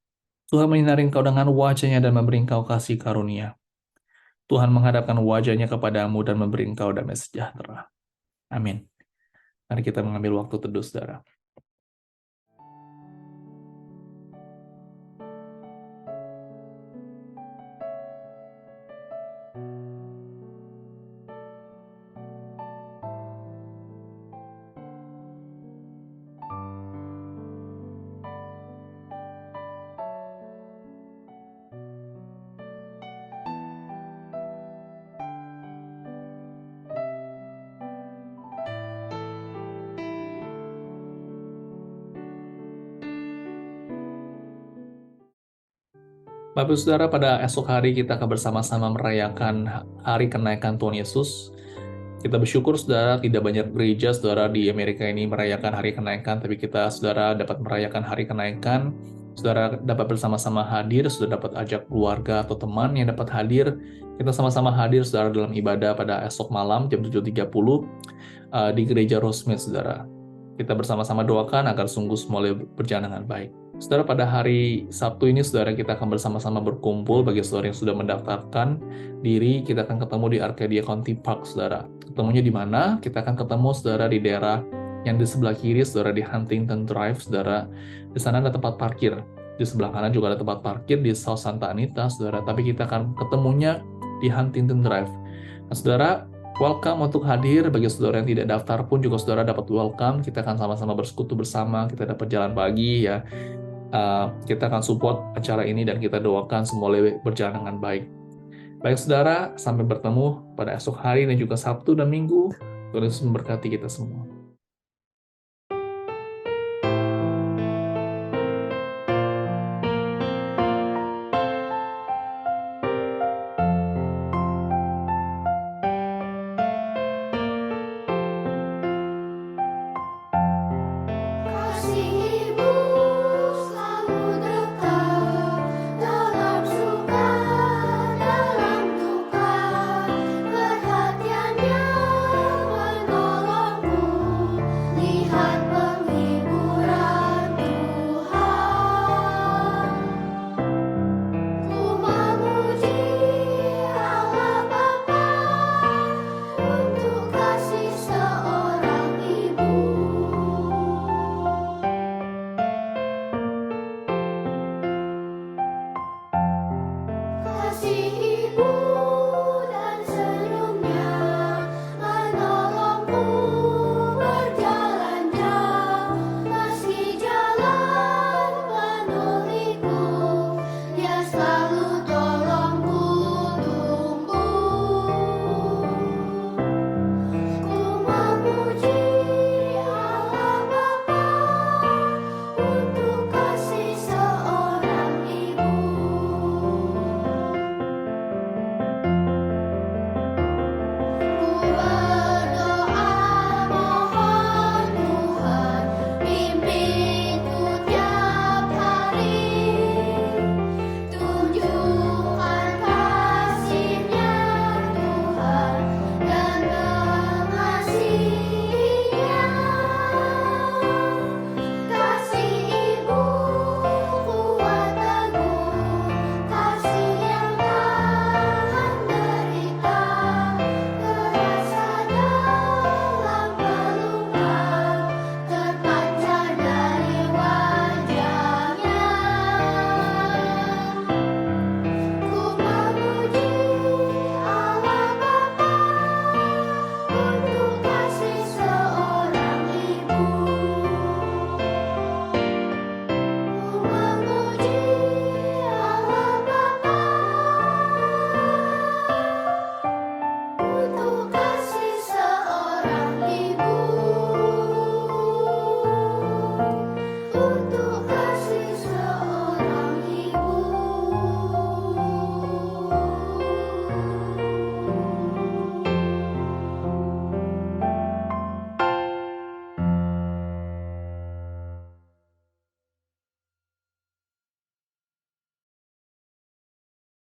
Tuhan menyinari engkau dengan wajah-Nya dan memberi engkau kasih karunia. Tuhan menghadapkan wajah-Nya kepadamu dan memberi engkau damai sejahtera. Amin. Mari kita mengambil waktu teduh, saudara. Bapak Ibu Saudara, pada esok hari kita akan bersama-sama merayakan hari kenaikan Tuhan Yesus. Kita bersyukur, saudara, tidak banyak gereja, saudara, di Amerika ini merayakan hari kenaikan, tapi kita, saudara, dapat merayakan hari kenaikan. Saudara dapat bersama-sama hadir, saudara dapat ajak keluarga atau teman yang dapat hadir. Kita sama-sama hadir, saudara, dalam ibadah pada esok malam jam 7.30 di Gereja Rosemary, saudara. Kita bersama-sama doakan agar sungguh semua berjalan dengan baik. Saudara, pada hari Sabtu ini, saudara, kita akan bersama-sama berkumpul. Bagi saudara yang sudah mendaftarkan diri, kita akan ketemu di Arcadia County Park, saudara. Ketemunya di mana? Kita akan ketemu, saudara, di daerah yang di sebelah kiri, saudara, di Huntington Drive, saudara. Di sana ada tempat parkir. Di sebelah kanan juga ada tempat parkir di South Santa Anita, saudara. Tapi kita akan ketemunya di Huntington Drive. Nah, saudara, welcome untuk hadir. Bagi saudara yang tidak daftar pun juga saudara dapat welcome. Kita akan sama-sama bersekutu bersama. Kita dapat jalan pagi, ya. Kita akan support acara ini dan kita doakan semua berjalan dengan baik. Baik, saudara, sampai bertemu pada esok hari dan juga Sabtu dan Minggu. Tuhan Yesus memberkati kita semua. Kasih-Ibu selalu dekat dalam suka, dalam duka. Perhatiannya menolongku, lihat